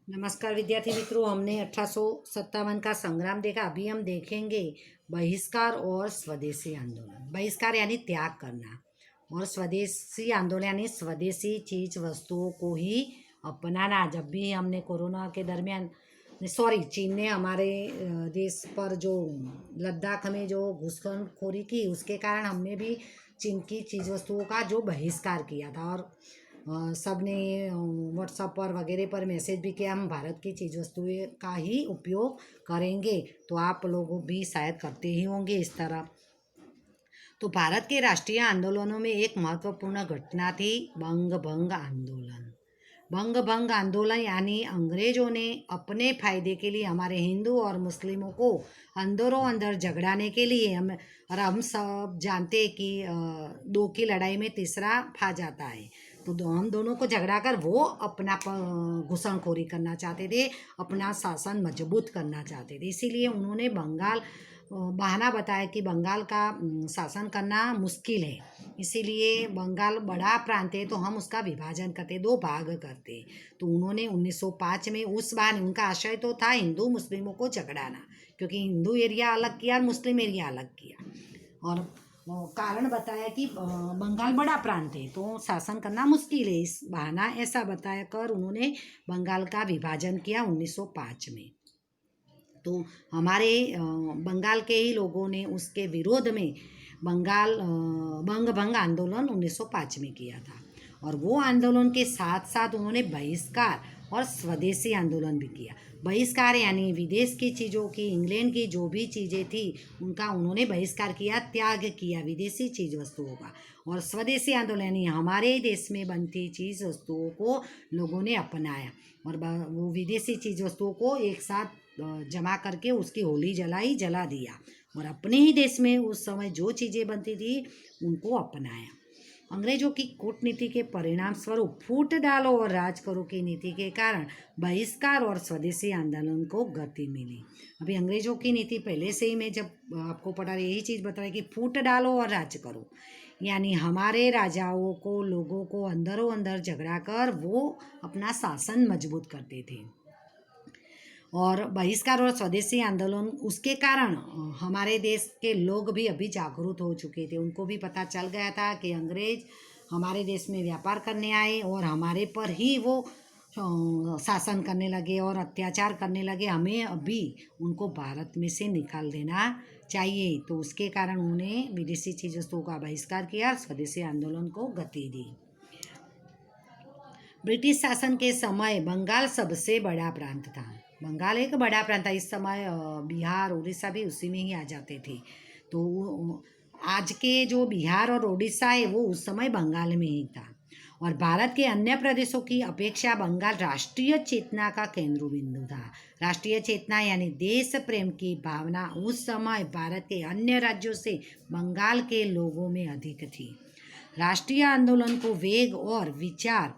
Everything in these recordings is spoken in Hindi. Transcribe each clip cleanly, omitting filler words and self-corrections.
नमस्कार विद्यार्थी मित्रों, हमने 1857 का संग्राम देखा। अभी हम देखेंगे बहिष्कार और स्वदेशी आंदोलन। बहिष्कार यानी त्याग करना और स्वदेशी आंदोलन यानी स्वदेशी चीज वस्तुओं को ही अपनाना। जब भी हमने कोरोना के दरमियान चीन ने हमारे देश पर जो लद्दाख में जो घुसखोरी की, उसके कारण हमने भी चीन की चीज़ वस्तुओं का जो बहिष्कार किया था। और सब ने व्हाट्सएप पर वगैरह पर मैसेज भी किया, हम भारत की चीज़ वस्तुएं का ही उपयोग करेंगे। तो आप लोग भी शायद करते ही होंगे इस तरह। तो भारत के राष्ट्रीय आंदोलनों में एक महत्वपूर्ण घटना थी बंग भंग आंदोलन। बंग भंग आंदोलन यानी अंग्रेजों ने अपने फायदे के लिए हमारे हिंदू और मुस्लिमों को अंदरों अंदर झगड़ाने के लिए हम सब जानते हैं कि दो की लड़ाई में तीसरा फा जाता है। तो हम दोनों को झगड़ा कर वो अपना घुसनखोरी करना चाहते थे, अपना शासन मजबूत करना चाहते थे। इसीलिए उन्होंने बहाना बताया कि बंगाल का शासन करना मुश्किल है, इसीलिए बंगाल बड़ा प्रांत है तो हम उसका विभाजन करते, दो भाग करते। तो उन्होंने 1905 में उस बार उनका आशय तो था हिंदू मुस्लिमों को झगड़ाना, क्योंकि हिंदू एरिया अलग किया और मुस्लिम एरिया अलग किया। और कारण बताया कि बंगाल बड़ा प्रांत है तो शासन करना मुश्किल है। इस बहाना ऐसा बताया कर उन्होंने बंगाल का विभाजन किया 1905 में। तो हमारे बंगाल के ही लोगों ने उसके विरोध में बंग भंग आंदोलन 1905 में किया था। और वो आंदोलन के साथ साथ उन्होंने बहिष्कार और स्वदेशी आंदोलन भी किया। बहिष्कार यानी विदेश की चीज़ों की, इंग्लैंड की जो भी चीज़ें थी उनका उन्होंने बहिष्कार किया, त्याग किया विदेशी चीज़ वस्तुओं का। और स्वदेशी आंदोलन यानी हमारे देश में बनती चीज़ वस्तुओं को लोगों ने अपनाया और वो विदेशी चीज़ वस्तुओं को एक साथ जमा करके उसकी होली जला दिया और अपने ही देश में उस समय जो चीज़ें बनती थी उनको अपनाया। अंग्रेजों की कूटनीति के परिणाम स्वरूप फूट डालो और राज करो की नीति के कारण बहिष्कार और स्वदेशी आंदोलन को गति मिली। अभी अंग्रेजों की नीति पहले से ही मैं जब आपको पढ़ा रही यही चीज़ बता रही कि फूट डालो और राज करो, यानी हमारे राजाओं को, लोगों को अंदरों अंदर झगड़ा कर वो अपना शासन मजबूत करते थे। और बहिष्कार और स्वदेशी आंदोलन उसके कारण हमारे देश के लोग भी अभी जागरूक हो चुके थे। उनको भी पता चल गया था कि अंग्रेज हमारे देश में व्यापार करने आए और हमारे पर ही वो शासन करने लगे और अत्याचार करने लगे। हमें अभी उनको भारत में से निकाल देना चाहिए। तो उसके कारण उन्होंने विदेशी चीज़ वस्तुओं का बहिष्कार किया, स्वदेशी आंदोलन को गति दी। ब्रिटिश शासन के समय बंगाल सबसे बड़ा प्रांत था। बंगाल एक बड़ा प्रांत था। इस समय बिहार, उड़ीसा भी उसी में ही आ जाते थे। तो आज के जो बिहार और उड़ीसा है वो उस समय बंगाल में ही था। और भारत के अन्य प्रदेशों की अपेक्षा बंगाल राष्ट्रीय चेतना का केंद्र बिंदु था। राष्ट्रीय चेतना यानी देश प्रेम की भावना उस समय भारत के अन्य राज्यों से बंगाल के लोगों में अधिक थी। राष्ट्रीय आंदोलन को वेग और विचार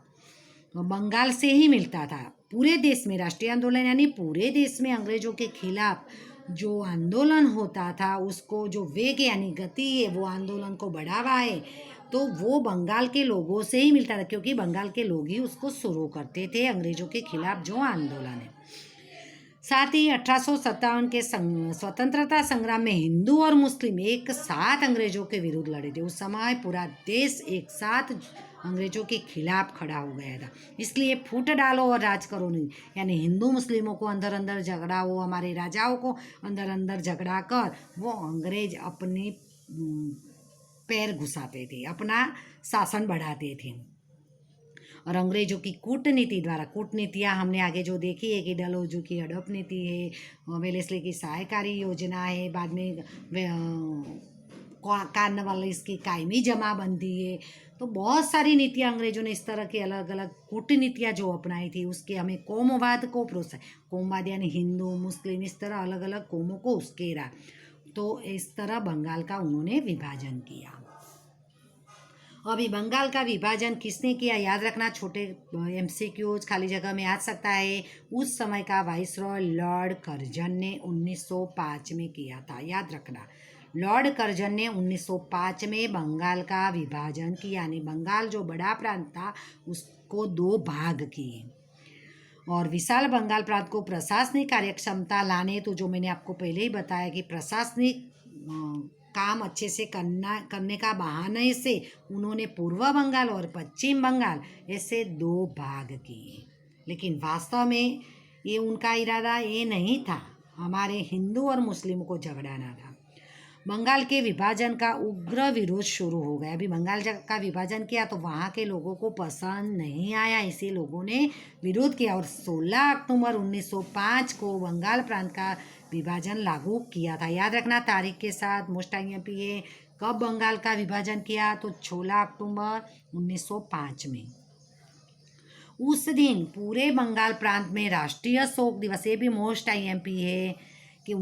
बंगाल से ही मिलता था। पूरे देश में राष्ट्रीय आंदोलन यानी पूरे देश में अंग्रेजों के खिलाफ जो आंदोलन होता था उसको जो वेग यानी गति है, वो आंदोलन को बढ़ावा है, तो वो बंगाल के लोगों से ही मिलता था, क्योंकि बंगाल के लोग ही उसको शुरू करते थे, अंग्रेजों के खिलाफ जो आंदोलन है। साथ ही 1857 के स्वतंत्रता संग्राम में हिंदू और मुस्लिम एक साथ अंग्रेजों के विरुद्ध लड़े थे। उस समय पूरा देश एक साथ अंग्रेजों के खिलाफ खड़ा हो गया था। इसलिए फूट डालो और राज करो नहीं, यानी हिंदू मुस्लिमों को अंदर अंदर झगड़ाओ, हमारे राजाओं को अंदर अंदर झगड़ा कर वो अंग्रेज अपने पैर घुसाते थे, अपना शासन बढ़ाते थे। और अंग्रेजों की कूटनीति द्वारा, कूटनीतियाँ हमने आगे जो देखी है कि डलहौजी की हड़प नीति है, वेलेस्ली की सहायकारी योजना है, बाद में कार्नवालिस की कायमी जमाबंदी है। तो बहुत सारी नीतियाँ अंग्रेजों ने इस तरह की अलग अलग कूटनीतियाँ जो अपनाई थी, उसके हमें कोमवाद को प्रोत्साहन, कोमवाद यानी हिंदू मुस्लिम इस तरह अलग अलग कोमों को उस्केरा। तो इस तरह बंगाल का उन्होंने विभाजन किया। अभी बंगाल का विभाजन किसने किया, याद रखना, छोटे MCQs खाली जगह में आ सकता है। उस समय का वाइसरॉय लॉर्ड कर्जन ने 1905 में किया था, याद रखना। लॉर्ड कर्जन ने 1905 में बंगाल का विभाजन किया, यानी बंगाल जो बड़ा प्रांत था उसको दो भाग किए। और विशाल बंगाल प्रांत को प्रशासनिक कार्यक्षमता लाने, तो जो मैंने आपको पहले ही बताया कि प्रशासनिक काम अच्छे से करने का बहाने से उन्होंने पूर्व बंगाल और पश्चिम बंगाल ऐसे दो भाग किए। लेकिन वास्तव में ये उनका इरादा ये नहीं था हमारे हिंदू और मुस्लिम को झगड़ाना था। बंगाल के विभाजन का उग्र विरोध शुरू हो गया। अभी बंगाल का विभाजन किया तो वहाँ के लोगों को पसंद नहीं आया, इसी लोगों ने विरोध किया और 16 अक्टूबर 1905 को बंगाल प्रांत का विभाजन लागू किया था। याद रखना तारीख के साथ, मोस्ट IMP है। कब बंगाल का विभाजन किया? तो 16 अक्टूबर 1905 में। उस दिन पूरे बंगाल प्रांत में राष्ट्रीय शोक दिवस, ये भी मोस्ट IMP है कि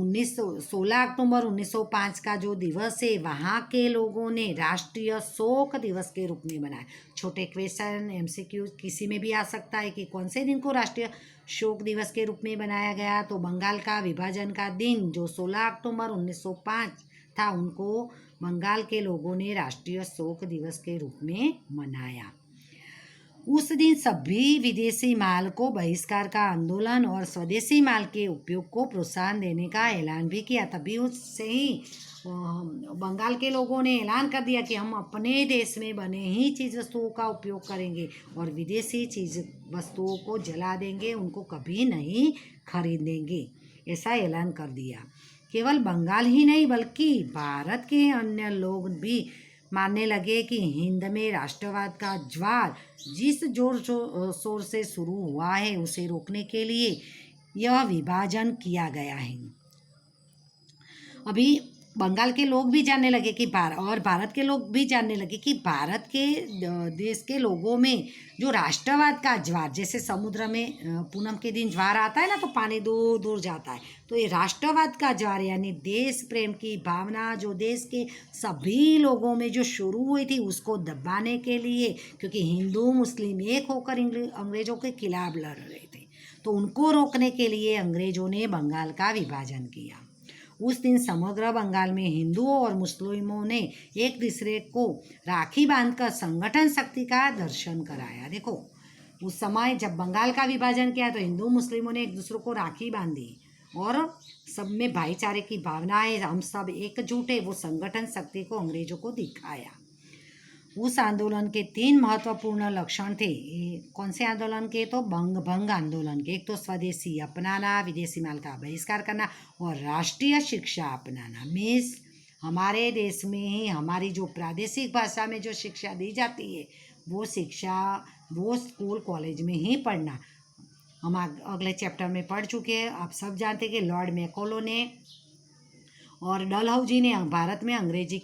16 अक्टूबर 1905 का जो दिवस है वहाँ के लोगों ने राष्ट्रीय शोक दिवस के रूप में बनाया। छोटे क्वेश्चन MCQ किसी में भी आ सकता है कि कौन से दिन को राष्ट्रीय शोक दिवस के रूप में बनाया गया। तो बंगाल का विभाजन का दिन जो 16 अक्टूबर 1905 था, उनको बंगाल के लोगों ने राष्ट्रीय शोक दिवस के रूप में मनाया। उस दिन सभी विदेशी माल को बहिष्कार का आंदोलन और स्वदेशी माल के उपयोग को प्रोत्साहन देने का ऐलान भी किया। तभी उससे ही बंगाल के लोगों ने ऐलान कर दिया कि हम अपने देश में बने ही चीज़ वस्तुओं का उपयोग करेंगे और विदेशी चीज़ वस्तुओं को जला देंगे, उनको कभी नहीं खरीदेंगे, ऐसा ऐलान कर दिया। केवल बंगाल ही नहीं बल्कि भारत के अन्य लोग भी मानने लगे कि हिंद में राष्ट्रवाद का ज्वार जिस जोर शोर से शुरू हुआ है उसे रोकने के लिए यह विभाजन किया गया है। अभी बंगाल के लोग भी जानने लगे कि भारत के लोग भी जानने लगे कि भारत के देश के लोगों में जो राष्ट्रवाद का ज्वार, जैसे समुद्र में पूनम के दिन ज्वार आता है ना तो पानी दूर दूर जाता है, तो ये राष्ट्रवाद का ज्वार यानी देश प्रेम की भावना जो देश के सभी लोगों में जो शुरू हुई थी उसको दबाने के लिए, क्योंकि हिंदू मुस्लिम एक होकर अंग्रेजों के खिलाफ लड़ रहे थे, तो उनको रोकने के लिए अंग्रेजों ने बंगाल का विभाजन किया। उस दिन समग्र बंगाल में हिंदुओं और मुस्लिमों ने एक दूसरे को राखी बांधकर संगठन शक्ति का दर्शन कराया। देखो उस समय जब बंगाल का विभाजन किया तो हिंदू मुस्लिमों ने एक दूसरे को राखी बांधी और सब में भाईचारे की भावना है, हम सब एकजुट है, वो संगठन शक्ति को अंग्रेजों को दिखाया। उस आंदोलन के 3 महत्वपूर्ण लक्षण थे। कौन से आंदोलन के? तो भंग आंदोलन के। एक तो स्वदेशी अपनाना, विदेशी माल का बहिष्कार करना और राष्ट्रीय शिक्षा अपनाना। मीन्स हमारे देश में ही हमारी जो प्रादेशिक भाषा में जो शिक्षा दी जाती है वो शिक्षा वो स्कूल कॉलेज में ही पढ़ना। हम अगले चैप्टर में पढ़ चुके हैं। आप सब जानते हैं कि लॉर्ड मैकॉले ने और डलहौजी ने भारत में अंग्रेजी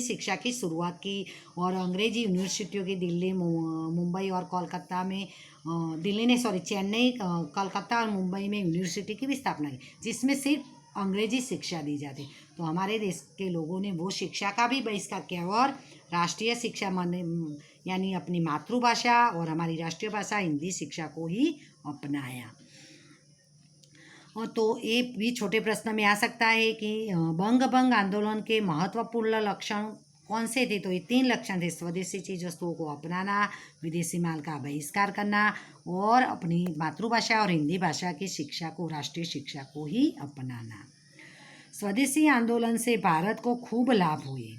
शिक्षा की शुरुआत की और अंग्रेजी यूनिवर्सिटियों की दिल्ली, मुंबई और कोलकाता में चेन्नई, कोलकाता और मुंबई में यूनिवर्सिटी की भी स्थापना की जिसमें सिर्फ अंग्रेजी शिक्षा दी जाती। तो हमारे देश के लोगों ने वो शिक्षा का भी बहिष्कार किया और राष्ट्रीय शिक्षा यानी अपनी मातृभाषा और हमारी राष्ट्रीय भाषा हिंदी शिक्षा को ही अपनाया। तो ये भी छोटे प्रश्न में आ सकता है कि भंग आंदोलन के महत्वपूर्ण लक्षण कौन से थे? तो ये 3 लक्षण थे। स्वदेशी चीज़ वस्तुओं को अपनाना, विदेशी माल का बहिष्कार करना और अपनी मातृभाषा और हिंदी भाषा की शिक्षा को, राष्ट्रीय शिक्षा को ही अपनाना। स्वदेशी आंदोलन से भारत को खूब लाभ हुए,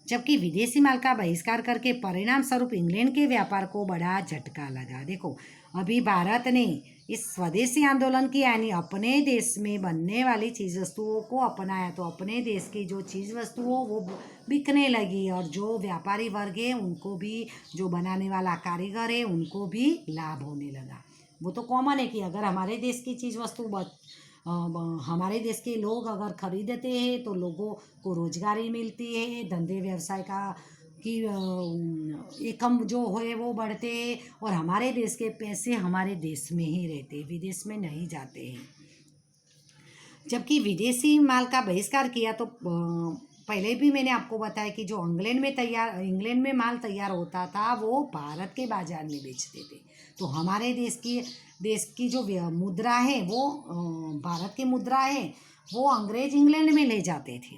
जबकि विदेशी माल का बहिष्कार करके परिणाम स्वरूप इंग्लैंड के व्यापार को बड़ा झटका लगा। देखो अभी भारत ने इस स्वदेशी आंदोलन की यानी अपने देश में बनने वाली चीज़ वस्तुओं को अपनाया तो अपने देश की जो चीज़ वस्तुओं वो बिकने लगी और जो व्यापारी वर्ग है उनको भी, जो बनाने वाला कारीगर है उनको भी लाभ होने लगा। वो तो कॉमन है कि अगर हमारे देश की चीज़ वस्तु हमारे देश के लोग अगर खरीदते हैं तो लोगों को रोजगारी मिलती है, धंधे व्यवसाय का कि एकम जो है वो बढ़ते हैं और हमारे देश के पैसे हमारे देश में ही रहते हैं, विदेश में नहीं जाते हैं। जबकि विदेशी माल का बहिष्कार किया तो पहले भी मैंने आपको बताया कि जो इंग्लैंड में माल तैयार होता था वो भारत के बाजार में बेचते थे। तो हमारे देश की जो मुद्रा है वो भारत की मुद्रा है वो अंग्रेज इंग्लैंड में ले जाते थे।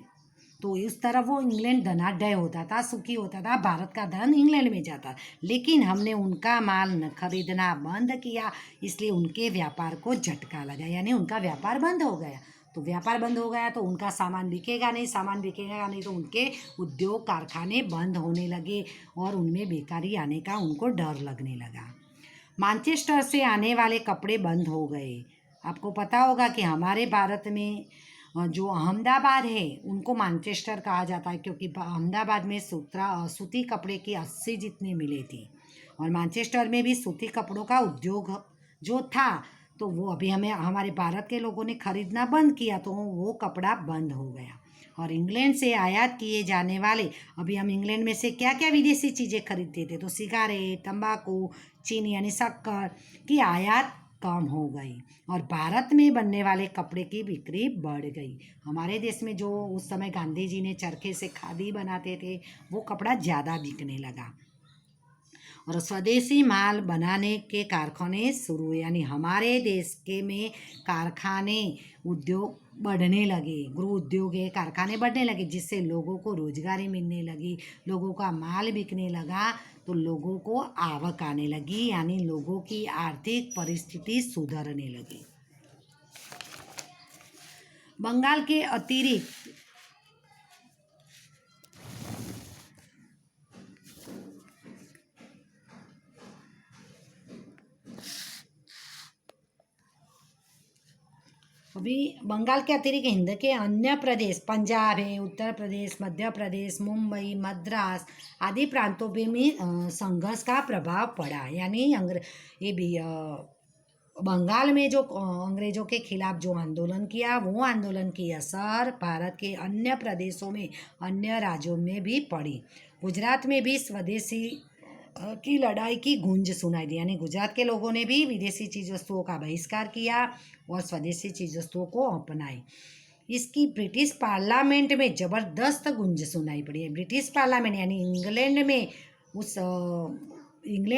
तो उस तरफ वो इंग्लैंड धनाढ्य होता था, सुखी होता था, भारत का धन इंग्लैंड में जाता। लेकिन हमने उनका माल न खरीदना बंद किया, इसलिए उनके व्यापार को झटका लगा, यानी उनका व्यापार बंद हो गया। तो व्यापार बंद हो गया तो उनका सामान बिकेगा नहीं, सामान बिकेगा नहीं तो उनके उद्योग कारखाने बंद होने लगे और उनमें बेकारी आने का उनको डर लगने लगा। मैनचेस्टर से आने वाले कपड़े बंद हो गए। आपको पता होगा कि हमारे भारत में जो अहमदाबाद है उनको मैनचेस्टर कहा जाता है, क्योंकि अहमदाबाद में सूती कपड़े की 80 जितनी मिले थी और मैनचेस्टर में भी सूती कपड़ों का उद्योग जो था, तो वो अभी हमें हमारे भारत के लोगों ने खरीदना बंद किया तो वो कपड़ा बंद हो गया। और इंग्लैंड से आयात किए जाने वाले, अभी हम इंग्लैंड में से क्या क्या विदेशी चीज़ें खरीदते थे, तो सिगारेट, तंबाकू, चीनी यानी शक्कर की आयात कम हो गई और भारत में बनने वाले कपड़े की बिक्री बढ़ गई। हमारे देश में जो उस समय गांधी जी ने चरखे से खादी बनाते थे वो कपड़ा ज़्यादा बिकने लगा और स्वदेशी माल बनाने के कारखाने शुरू हुए, यानी हमारे देश के में कारखाने उद्योग बढ़ने लगे, गृह उद्योग है, कारखाने बढ़ने लगे, जिससे लोगों को रोजगारी मिलने लगी, लोगों का माल बिकने लगा, तो लोगों को आवक आने लगी, यानी लोगों की आर्थिक परिस्थिति सुधरने लगी। बंगाल के अतिरिक्त अभी बंगाल के अतिरिक्त हिंद के अन्य प्रदेश, पंजाब है, उत्तर प्रदेश, मध्य प्रदेश, मुंबई, मद्रास आदि प्रांतों पे में संघर्ष का प्रभाव पड़ा, यानी ये भी बंगाल में जो अंग्रेज़ों के खिलाफ जो आंदोलन किया, वो आंदोलन की असर भारत के अन्य प्रदेशों में, अन्य राज्यों में भी पड़ी। गुजरात में भी स्वदेशी की लड़ाई की गूंज सुनाई दी, यानी गुजरात के लोगों ने भी विदेशी चीज़ वस्तुओं का बहिष्कार किया और स्वदेशी चीज़ वस्तुओं को अपनाई। इसकी ब्रिटिश पार्लियामेंट में ज़बरदस्त गूंज सुनाई पड़ी है। ब्रिटिश पार्लियामेंट यानी इंग्लैंड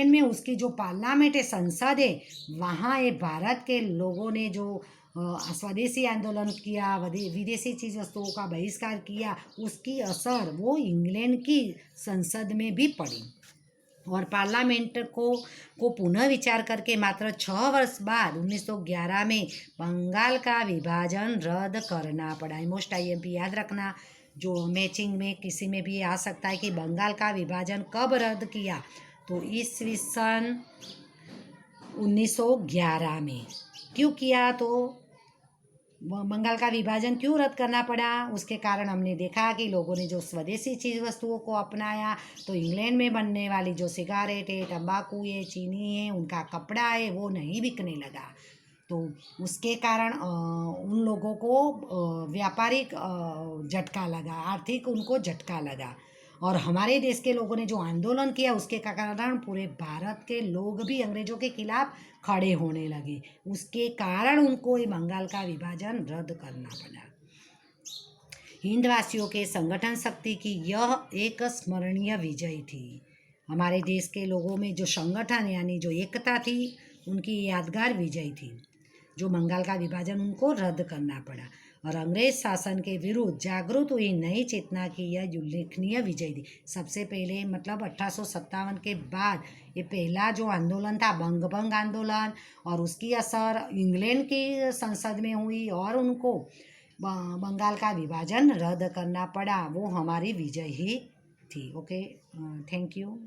में उसकी जो पार्लियामेंट है, संसद है, वहाँ ये भारत के लोगों ने जो स्वदेशी आंदोलन किया, विदेशी चीज़ वस्तुओं का बहिष्कार किया, उसकी असर वो इंग्लैंड की संसद में भी पड़ी और पार्लियामेंट को पुनः विचार करके मात्र 6 वर्ष बाद 1911 में बंगाल का विभाजन रद्द करना पड़ा। मोस्ट IMP याद रखना, जो मैचिंग में किसी में भी आ सकता है कि बंगाल का विभाजन कब रद्द किया, तो ईस्वी सन 1911 में। क्यों किया, तो बंगाल का विभाजन क्यों रद्द करना पड़ा, उसके कारण हमने देखा कि लोगों ने जो स्वदेशी चीज़ वस्तुओं को अपनाया, तो इंग्लैंड में बनने वाली जो सिगारेट है, तंबाकू है, चीनी है, उनका कपड़ा है, वो नहीं बिकने लगा। तो उसके कारण उन लोगों को व्यापारिक झटका लगा, आर्थिक उनको झटका लगा और हमारे देश के लोगों ने जो आंदोलन किया उसके कारण पूरे भारत के लोग भी अंग्रेज़ों के खिलाफ खड़े होने लगे। उसके कारण उनको ये बंगाल का विभाजन रद्द करना पड़ा। हिंदवासियों के संगठन शक्ति की यह एक स्मरणीय विजय थी। हमारे देश के लोगों में जो संगठन यानी जो एकता थी, उनकी यादगार विजय थी, जो बंगाल का विभाजन उनको रद्द करना पड़ा और अंग्रेज शासन के विरुद्ध जागृत हुई नई चेतना की यह उल्लेखनीय विजय थी। सबसे पहले मतलब 1857 के बाद ये पहला जो आंदोलन था बंग आंदोलन, और उसकी असर इंग्लैंड की संसद में हुई और उनको बंगाल का विभाजन रद्द करना पड़ा, वो हमारी विजय ही थी। Okay, thank you.